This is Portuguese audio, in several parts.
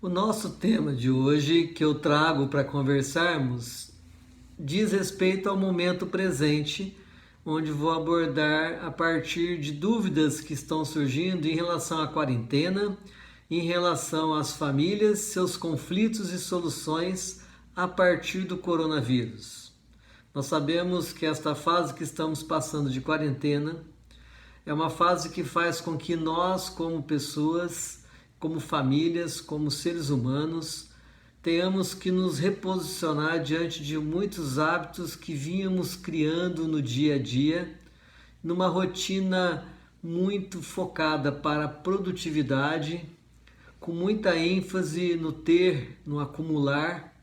O nosso tema de hoje, que eu trago para conversarmos, diz respeito ao momento presente, onde vou abordar a partir de dúvidas que estão surgindo em relação à quarentena, em relação às famílias, seus conflitos e soluções a partir do coronavírus. Nós sabemos que esta fase que estamos passando de quarentena é uma fase que faz com que nós, como pessoas, como famílias, como seres humanos, tenhamos que nos reposicionar diante de muitos hábitos que vínhamos criando no dia a dia, numa rotina muito focada para a produtividade, com muita ênfase no ter, no acumular,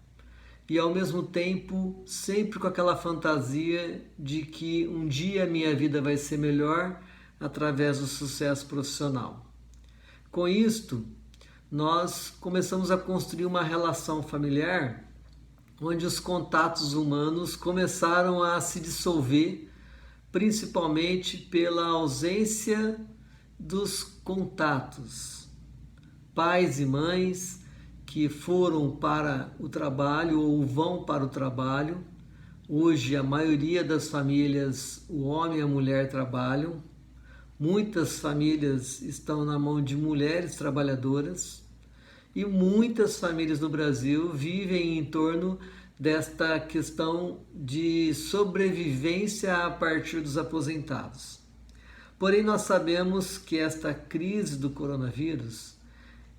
e ao mesmo tempo sempre com aquela fantasia de que um dia a minha vida vai ser melhor através do sucesso profissional. Com isto, nós começamos a construir uma relação familiar onde os contatos humanos começaram a se dissolver, principalmente pela ausência dos contatos. Pais e mães que foram para o trabalho ou vão para o trabalho. Hoje, a maioria das famílias, o homem e a mulher trabalham. Muitas famílias estão na mão de mulheres trabalhadoras e muitas famílias no Brasil vivem em torno desta questão de sobrevivência a partir dos aposentados. Porém, nós sabemos que esta crise do coronavírus,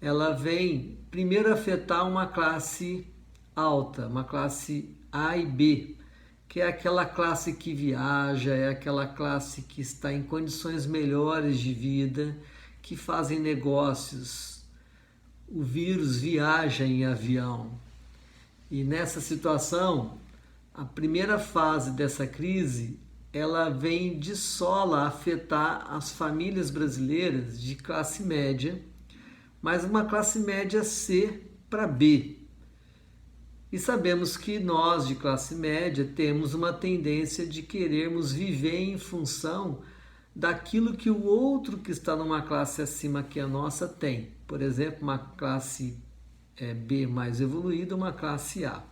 ela vem primeiro afetar uma classe alta, uma classe A e B, que é aquela classe que viaja, é aquela classe que está em condições melhores de vida, que fazem negócios. O vírus viaja em avião. E nessa situação, a primeira fase dessa crise, ela vem de sola afetar as famílias brasileiras de classe média, mas uma classe média C para B. E sabemos que nós, de classe média, temos uma tendência de querermos viver em função daquilo que o outro que está numa classe acima que a nossa tem. Por exemplo, uma classe B mais evoluída, uma classe A.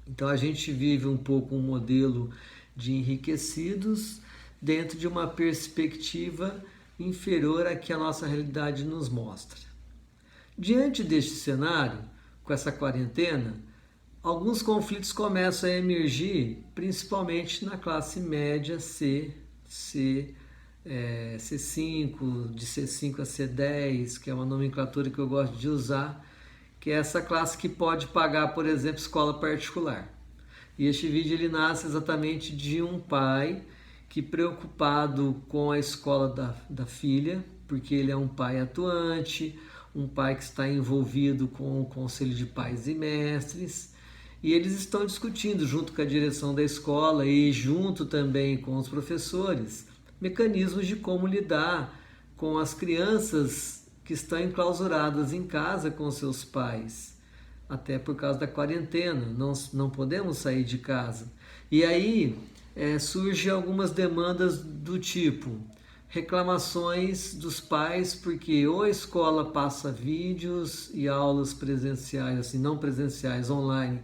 Então a gente vive um pouco um modelo de enriquecidos dentro de uma perspectiva inferior à que a nossa realidade nos mostra. Diante deste cenário, com essa quarentena, alguns conflitos começam a emergir, principalmente na classe média C, C5, de C5 a C10, que é uma nomenclatura que eu gosto de usar, que é essa classe que pode pagar, por exemplo, escola particular. E este vídeo ele nasce exatamente de um pai que, preocupado com a escola da filha, porque ele é um pai atuante, um pai que está envolvido com o conselho de pais e mestres, e eles estão discutindo junto com a direção da escola e junto também com os professores mecanismos de como lidar com as crianças que estão enclausuradas em casa com seus pais, até por causa da quarentena, não podemos sair de casa. E aí surgem algumas demandas do tipo reclamações dos pais, porque ou a escola passa vídeos e aulas presenciais, assim, não presenciais, online,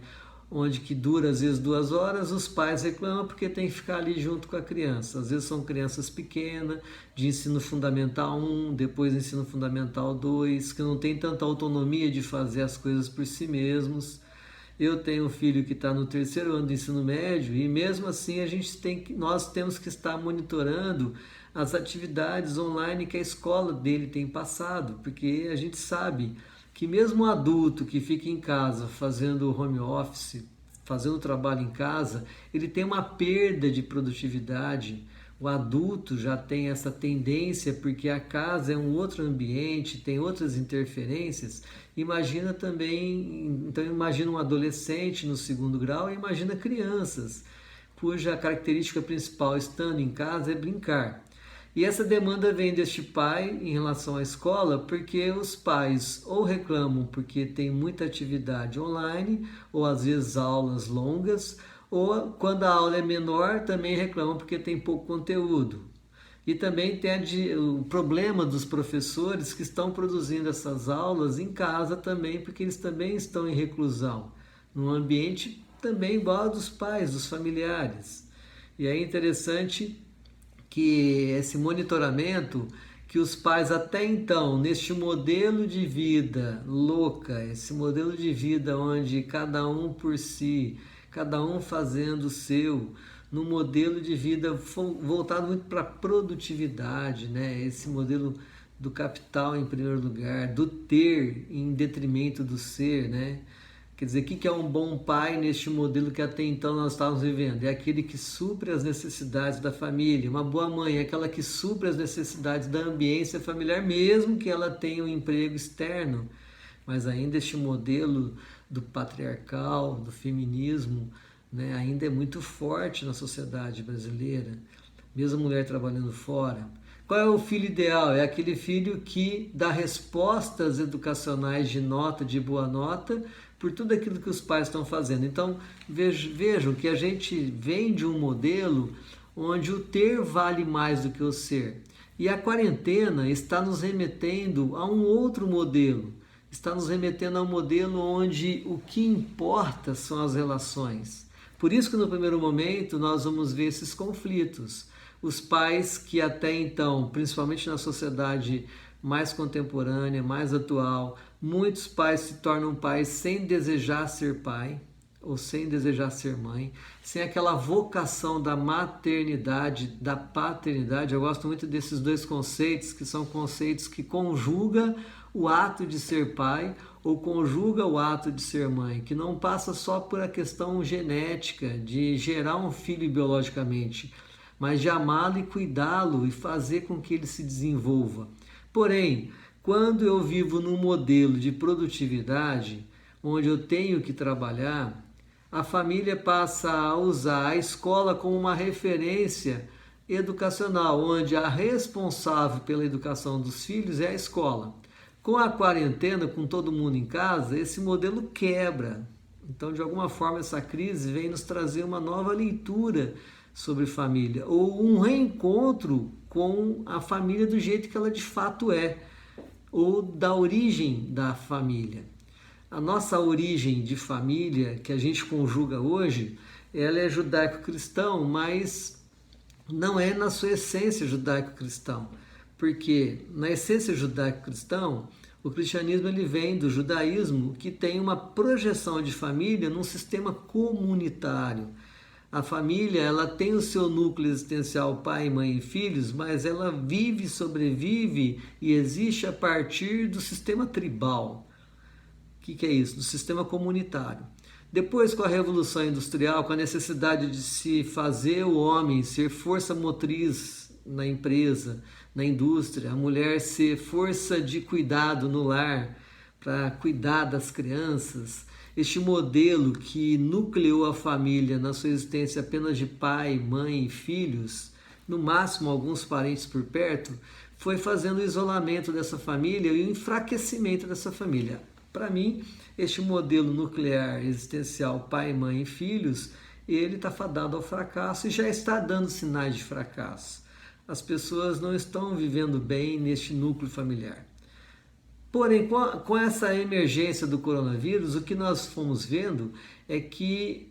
onde que dura às vezes 2 horas, os pais reclamam porque tem que ficar ali junto com a criança. Às vezes são crianças pequenas, de ensino fundamental 1, depois ensino fundamental 2, que não tem tanta autonomia de fazer as coisas por si mesmos. Eu tenho um filho que está no 3º ano do ensino médio e mesmo assim nós temos que estar monitorando as atividades online que a escola dele tem passado, porque a gente sabe que mesmo um adulto que fica em casa fazendo home office, fazendo trabalho em casa, ele tem uma perda de produtividade. O adulto já tem essa tendência, porque a casa é um outro ambiente, tem outras interferências. Imagina também, então imagina um adolescente no 2º grau e imagina crianças, cuja característica principal estando em casa é brincar. E essa demanda vem deste pai em relação à escola, porque os pais ou reclamam porque tem muita atividade online, ou às vezes aulas longas, ou quando a aula é menor também reclamam porque tem pouco conteúdo. E também tem o problema dos professores que estão produzindo essas aulas em casa também, porque eles também estão em reclusão, num ambiente também igual ao dos pais, dos familiares. E é interessante que esse monitoramento que os pais até então, neste modelo de vida louca, esse modelo de vida onde cada um por si, cada um fazendo o seu, no modelo de vida voltado muito para a produtividade, né? Esse modelo do capital em primeiro lugar, do ter em detrimento do ser, né? Quer dizer, o que é um bom pai neste modelo que até então nós estávamos vivendo? É aquele que supre as necessidades da família. Uma boa mãe é aquela que supre as necessidades da ambiência familiar, mesmo que ela tenha um emprego externo. Mas ainda este modelo do patriarcal, do feminismo, né, ainda é muito forte na sociedade brasileira, mesmo a mulher trabalhando fora. Qual é o filho ideal? É aquele filho que dá respostas educacionais de nota, de boa nota, por tudo aquilo que os pais estão fazendo. Então, vejam que a gente vem de um modelo onde o ter vale mais do que o ser. E a quarentena está nos remetendo a um outro modelo. Está nos remetendo a um modelo onde o que importa são as relações. Por isso que no primeiro momento nós vamos ver esses conflitos. Os pais que até então, principalmente na sociedade mais contemporânea, mais atual, muitos pais se tornam pais sem desejar ser pai ou sem desejar ser mãe, sem aquela vocação da maternidade, da paternidade. Eu gosto muito desses dois conceitos, que são conceitos que conjugam o ato de ser pai ou conjuga o ato de ser mãe, que não passa só por a questão genética, de gerar um filho biologicamente, mas de amá-lo e cuidá-lo e fazer com que ele se desenvolva. Porém, quando eu vivo num modelo de produtividade, onde eu tenho que trabalhar, a família passa a usar a escola como uma referência educacional, onde a responsável pela educação dos filhos é a escola. Com a quarentena, com todo mundo em casa, esse modelo quebra. Então, de alguma forma, essa crise vem nos trazer uma nova leitura sobre família, ou um reencontro com a família do jeito que ela de fato é, ou da origem da família. A nossa origem de família, que a gente conjuga hoje, ela é judaico-cristão, mas não é na sua essência judaico-cristão. Porque na essência judaico-cristão, o cristianismo ele vem do judaísmo, que tem uma projeção de família num sistema comunitário. A família ela tem o seu núcleo existencial, pai, mãe e filhos, mas ela vive, sobrevive e existe a partir do sistema tribal. O que é isso? Do sistema comunitário. Depois, com a Revolução Industrial, com a necessidade de se fazer o homem ser força motriz na empresa, na indústria, a mulher ser força de cuidado no lar, para cuidar das crianças, este modelo que nucleou a família na sua existência apenas de pai, mãe e filhos, no máximo alguns parentes por perto, foi fazendo o isolamento dessa família e o enfraquecimento dessa família. Para mim, este modelo nuclear existencial pai, mãe e filhos, ele está fadado ao fracasso e já está dando sinais de fracasso. As pessoas não estão vivendo bem neste núcleo familiar. Porém, com essa emergência do coronavírus, o que nós fomos vendo é que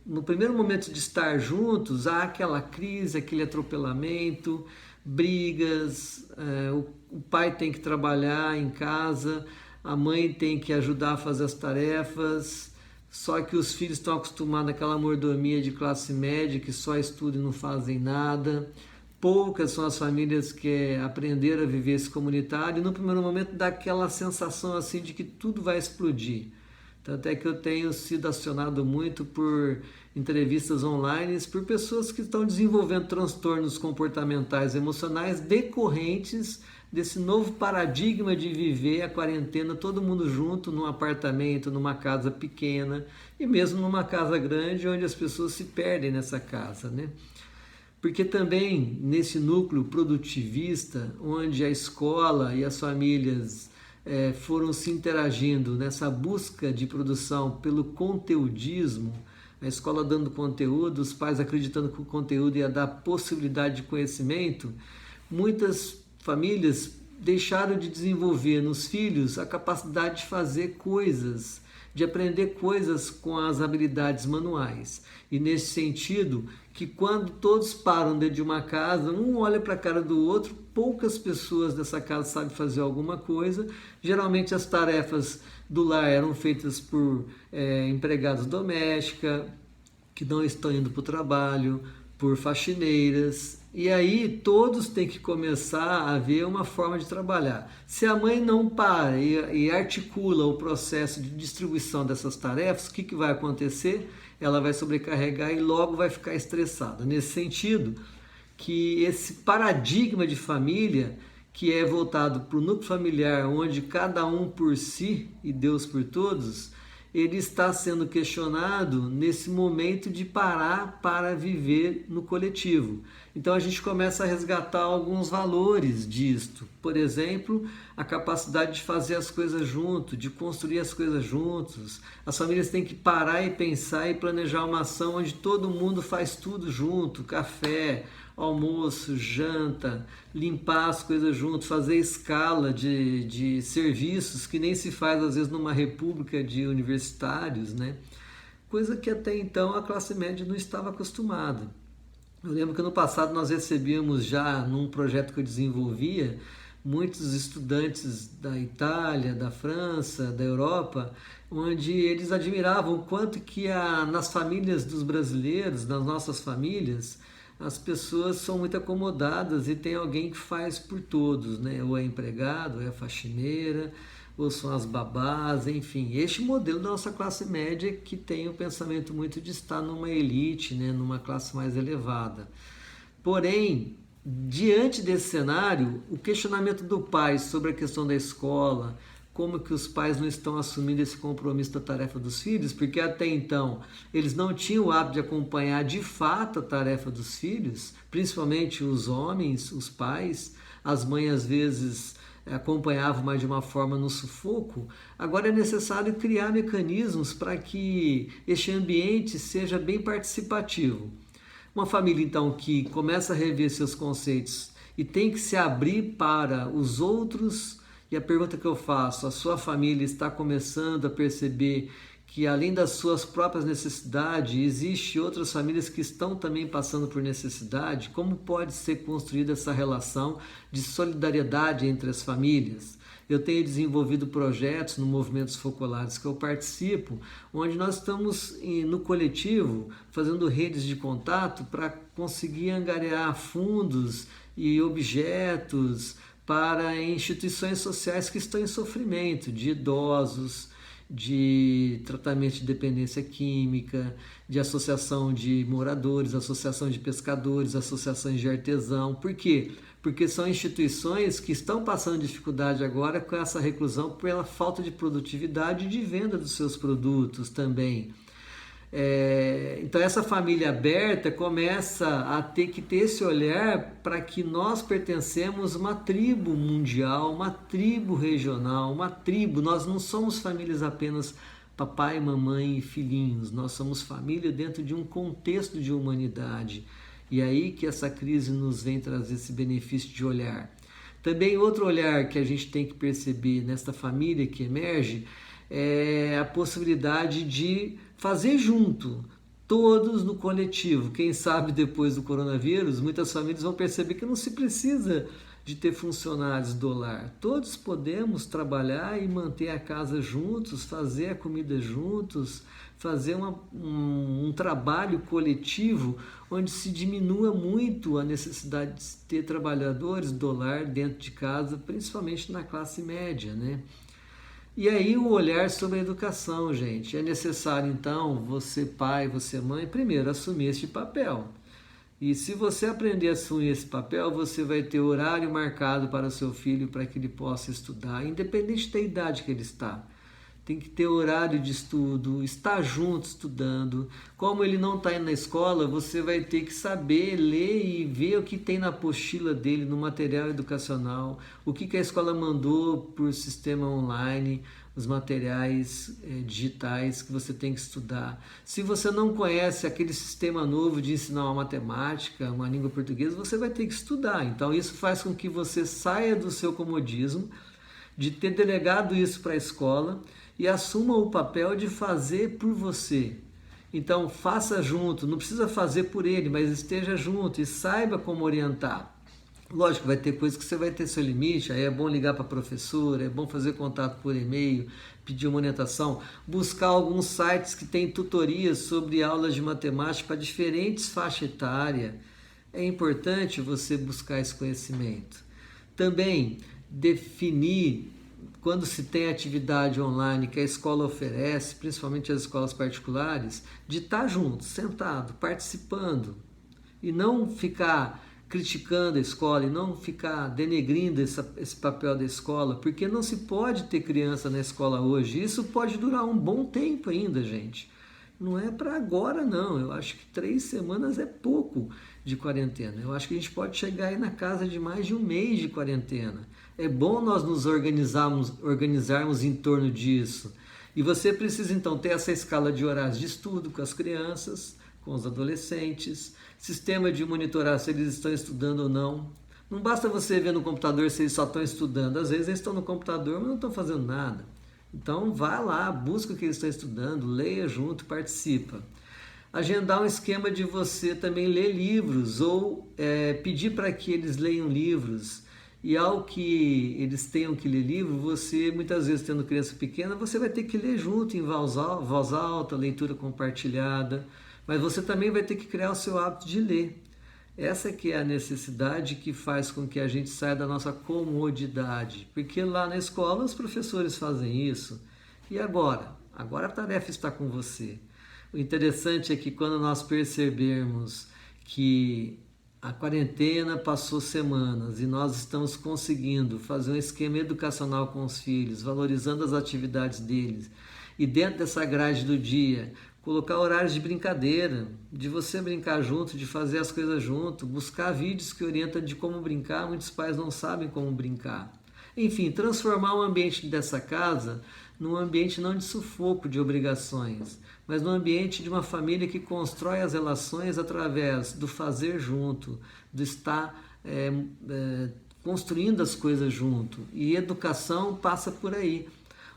no primeiro momento de estar juntos, há aquela crise, aquele atropelamento, brigas, o pai tem que trabalhar em casa, a mãe tem que ajudar a fazer as tarefas, só que os filhos estão acostumados àquela mordomia de classe média que só estudam e não fazem nada. Poucas são as famílias que aprenderam a viver esse comunitário e no primeiro momento dá aquela sensação assim de que tudo vai explodir. Tanto é que eu tenho sido acionado muito por entrevistas online por pessoas que estão desenvolvendo transtornos comportamentais e emocionais decorrentes desse novo paradigma de viver a quarentena todo mundo junto num apartamento, numa casa pequena e mesmo numa casa grande onde as pessoas se perdem nessa casa, né? Porque também nesse núcleo produtivista, onde a escola e as famílias foram se interagindo nessa busca de produção pelo conteudismo, a escola dando conteúdo, os pais acreditando que o conteúdo ia dar possibilidade de conhecimento, muitas famílias deixaram de desenvolver nos filhos a capacidade de fazer coisas, de aprender coisas com as habilidades manuais. E nesse sentido, que quando todos param dentro de uma casa, um olha para a cara do outro, poucas pessoas dessa casa sabem fazer alguma coisa. Geralmente as tarefas do lar eram feitas por empregados domésticas, que não estão indo para o trabalho, por faxineiras. E aí todos têm que começar a ver uma forma de trabalhar. Se a mãe não para e articula o processo de distribuição dessas tarefas, o que vai acontecer? Ela vai sobrecarregar e logo vai ficar estressada. Nesse sentido, que esse paradigma de família, que é voltado para o núcleo familiar, onde cada um por si e Deus por todos, ele está sendo questionado nesse momento de parar para viver no coletivo. Então a gente começa a resgatar alguns valores disto. Por exemplo, a capacidade de fazer as coisas juntos, de construir as coisas juntos. As famílias têm que parar e pensar e planejar uma ação onde todo mundo faz tudo junto, café, almoço, janta, limpar as coisas juntos, fazer escala de serviços que nem se faz às vezes numa república de universitários, né? Coisa que até então a classe média não estava acostumada. Eu lembro que no passado nós recebíamos já, num projeto que eu desenvolvia, muitos estudantes da Itália, da França, da Europa, onde eles admiravam o quanto que nas famílias dos brasileiros, nas nossas famílias, as pessoas são muito acomodadas e tem alguém que faz por todos, né? Ou é empregado, ou é faxineira, ou são as babás, enfim. Este modelo da nossa classe média que tem o pensamento muito de estar numa elite, né? Numa classe mais elevada. Porém, diante desse cenário, o questionamento do pai sobre a questão da escola, como que os pais não estão assumindo esse compromisso da tarefa dos filhos, porque até então eles não tinham o hábito de acompanhar de fato a tarefa dos filhos, principalmente os homens, os pais, as mães às vezes acompanhavam, mas de uma forma no sufoco. Agora é necessário criar mecanismos para que este ambiente seja bem participativo. Uma família então que começa a rever seus conceitos e tem que se abrir para os outros. E a pergunta que eu faço, a sua família está começando a perceber que além das suas próprias necessidades, existem outras famílias que estão também passando por necessidade? Como pode ser construída essa relação de solidariedade entre as famílias? Eu tenho desenvolvido projetos no Movimentos Focolares que eu participo, onde nós estamos no coletivo fazendo redes de contato para conseguir angariar fundos e objetos para instituições sociais que estão em sofrimento, de idosos, de tratamento de dependência química, de associação de moradores, associação de pescadores, associações de artesão. Por quê? Porque são instituições que estão passando dificuldade agora com essa reclusão pela falta de produtividade e de venda dos seus produtos também. Então essa família aberta começa a ter que ter esse olhar para que nós pertencemos a uma tribo mundial, uma tribo regional, uma tribo. Nós não somos famílias apenas papai, mamãe e filhinhos, nós somos família dentro de um contexto de humanidade. E aí que essa crise nos vem trazer esse benefício de olhar. Também outro olhar que a gente tem que perceber nesta família que emerge é a possibilidade de fazer junto, todos no coletivo. Quem sabe depois do coronavírus, muitas famílias vão perceber que não se precisa de ter funcionários do lar. Todos podemos trabalhar e manter a casa juntos, fazer a comida juntos, fazer um trabalho coletivo onde se diminua muito a necessidade de ter trabalhadores do lar dentro de casa, principalmente na classe média, né? E aí o olhar sobre a educação, gente. É necessário, então, você pai, você mãe, primeiro assumir este papel. E se você aprender a assumir esse papel, você vai ter horário marcado para o seu filho para que ele possa estudar, independente da idade que ele está. Tem que ter horário de estudo, estar junto estudando. Como ele não está indo na escola, você vai ter que saber ler e ver o que tem na apostila dele, no material educacional, o que a escola mandou por sistema online. os materiais digitais que você tem que estudar. Se você não conhece aquele sistema novo de ensinar uma matemática, uma língua portuguesa, você vai ter que estudar. Então isso faz com que você saia do seu comodismo, de ter delegado isso para a escola e assuma o papel de fazer por você. Então faça junto, não precisa fazer por ele, mas esteja junto e saiba como orientar. Lógico, vai ter coisas que você vai ter seu limite, aí é bom ligar para a professora, é bom fazer contato por e-mail, pedir uma orientação, buscar alguns sites que têm tutorias sobre aulas de matemática para diferentes faixas etárias. É importante você buscar esse conhecimento. Também definir, quando se tem atividade online que a escola oferece, principalmente as escolas particulares, de estar junto, sentado, participando, e não ficar criticando a escola e não ficar denegrindo esse papel da escola, porque não se pode ter criança na escola hoje. Isso pode durar um bom tempo ainda, gente. Não é para agora, não. Eu acho que 3 semanas é pouco de quarentena. Eu acho que a gente pode chegar aí na casa de mais de um mês de quarentena. É bom nós nos organizarmos em torno disso. E você precisa, então, ter essa escala de horários de estudo com as crianças, com os adolescentes, sistema de monitorar se eles estão estudando ou não. Não basta você ver no computador se eles só estão estudando. Às vezes eles estão no computador, mas não estão fazendo nada. Então vá lá, busca o que eles estão estudando, leia junto, participa. Agendar um esquema de você também ler livros ou pedir para que eles leiam livros. E ao que eles tenham que ler livro, você, muitas vezes tendo criança pequena, você vai ter que ler junto em voz alta, leitura compartilhada. Mas você também vai ter que criar o seu hábito de ler. Essa que é a necessidade que faz com que a gente saia da nossa comodidade. Porque lá na escola os professores fazem isso. E agora? Agora a tarefa está com você. O interessante é que quando nós percebermos que a quarentena passou semanas e nós estamos conseguindo fazer um esquema educacional com os filhos, valorizando as atividades deles, e dentro dessa grade do dia, colocar horários de brincadeira, de você brincar junto, de fazer as coisas junto, buscar vídeos que orientam de como brincar, muitos pais não sabem como brincar. Enfim, transformar o ambiente dessa casa num ambiente não de sufoco de obrigações, mas num ambiente de uma família que constrói as relações através do fazer junto, do estar construindo as coisas junto. E educação passa por aí.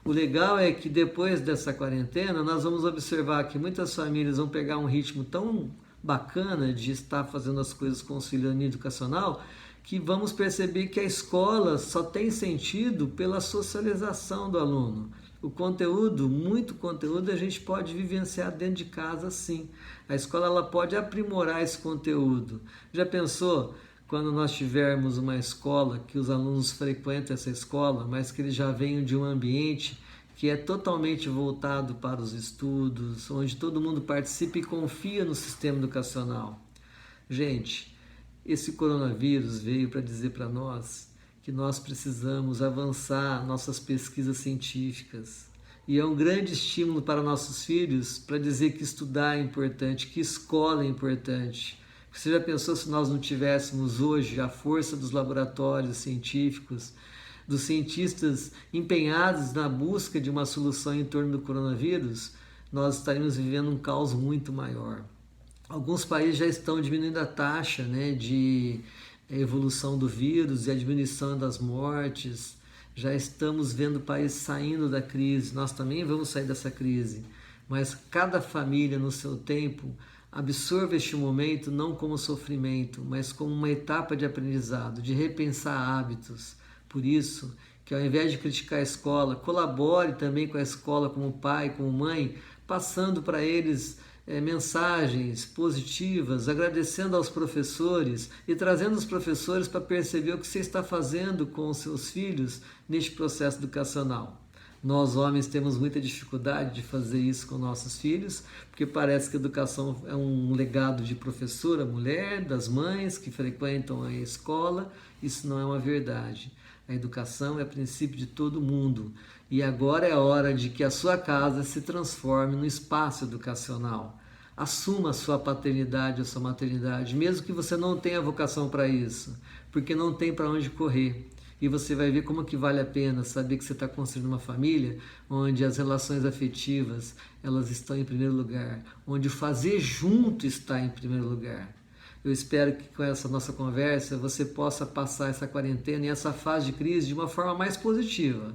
O legal é que depois dessa quarentena nós vamos observar que muitas famílias vão pegar um ritmo tão bacana de estar fazendo as coisas com auxílio educacional que vamos perceber que a escola só tem sentido pela socialização do aluno. O conteúdo, muito conteúdo, a gente pode vivenciar dentro de casa sim. A escola ela pode aprimorar esse conteúdo. Já pensou quando nós tivermos uma escola que os alunos frequentam essa escola, mas que eles já venham de um ambiente que é totalmente voltado para os estudos, onde todo mundo participa e confia no sistema educacional? Gente, esse coronavírus veio para dizer para nós que nós precisamos avançar nossas pesquisas científicas. E é um grande estímulo para nossos filhos para dizer que estudar é importante, que escola é importante. Você já pensou se nós não tivéssemos hoje a força dos laboratórios científicos, dos cientistas empenhados na busca de uma solução em torno do coronavírus? Nós estaríamos vivendo um caos muito maior. Alguns países já estão diminuindo a taxa de evolução do vírus e a diminuição das mortes. Já estamos vendo o país saindo da crise. Nós também vamos sair dessa crise. Mas cada família, no seu tempo, absorva este momento não como sofrimento, mas como uma etapa de aprendizado, de repensar hábitos. Por isso, que ao invés de criticar a escola, colabore também com a escola como pai, como mãe, passando para eles mensagens positivas, agradecendo aos professores e trazendo os professores para perceber o que você está fazendo com os seus filhos neste processo educacional. Nós, homens, temos muita dificuldade de fazer isso com nossos filhos, porque parece que a educação é um legado de professora, mulher, das mães que frequentam a escola. Isso não é uma verdade. A educação é princípio de todo mundo. E agora é a hora de que a sua casa se transforme num espaço educacional. Assuma a sua paternidade, a sua maternidade, mesmo que você não tenha vocação para isso, porque não tem para onde correr. E você vai ver como que vale a pena saber que você está construindo uma família onde as relações afetivas elas estão em primeiro lugar, onde o fazer junto está em primeiro lugar. Eu espero que com essa nossa conversa você possa passar essa quarentena e essa fase de crise de uma forma mais positiva,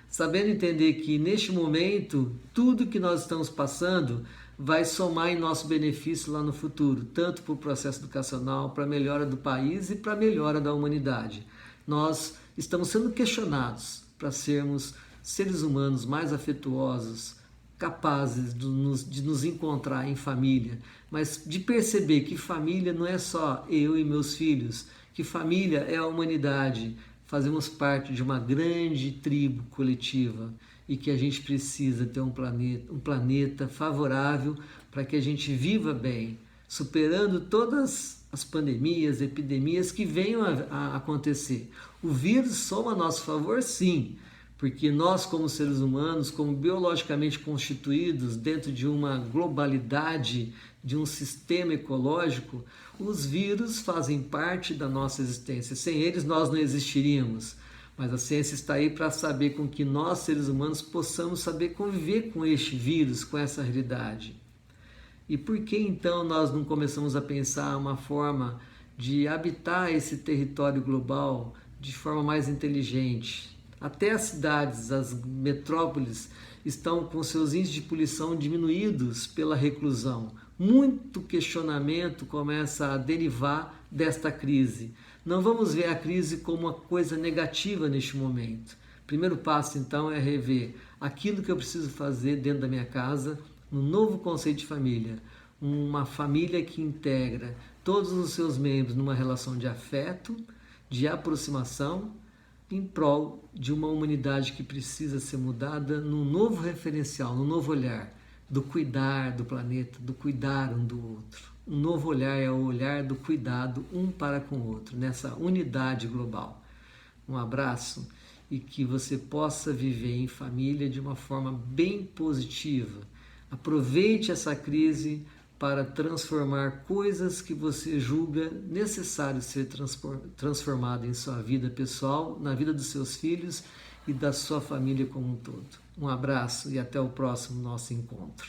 sabendo entender que neste momento tudo que nós estamos passando vai somar em nosso benefício lá no futuro, tanto para o processo educacional, para a melhora do país e para a melhora da humanidade. Nós estamos sendo questionados para sermos seres humanos mais afetuosos, capazes de nos encontrar em família, mas de perceber que família não é só eu e meus filhos, que família é a humanidade. Fazemos parte de uma grande tribo coletiva e que a gente precisa ter um planeta favorável para que a gente viva bem, superando todas as pandemias, epidemias que venham a acontecer. O vírus soma a nosso favor, sim, porque nós, como seres humanos, como biologicamente constituídos dentro de uma globalidade, de um sistema ecológico, os vírus fazem parte da nossa existência. Sem eles, nós não existiríamos. Mas a ciência está aí para saber com que nós, seres humanos, possamos saber conviver com este vírus, com essa realidade. E por que então nós não começamos a pensar uma forma de habitar esse território global de forma mais inteligente? Até as cidades, as metrópoles, estão com seus índices de poluição diminuídos pela reclusão. Muito questionamento começa a derivar desta crise. Não vamos ver a crise como uma coisa negativa neste momento. O primeiro passo, então, é rever aquilo que eu preciso fazer dentro da minha casa, no novo conceito de família. Uma família que integra todos os seus membros numa relação de afeto, de aproximação, em prol de uma humanidade que precisa ser mudada num novo referencial, num novo olhar do cuidar do planeta, do cuidar um do outro. Um novo olhar é o olhar do cuidado um para com o outro, nessa unidade global. Um abraço e que você possa viver em família de uma forma bem positiva. Aproveite essa crise para transformar coisas que você julga necessário ser transformado em sua vida pessoal, na vida dos seus filhos e da sua família como um todo. Um abraço e até o próximo nosso encontro.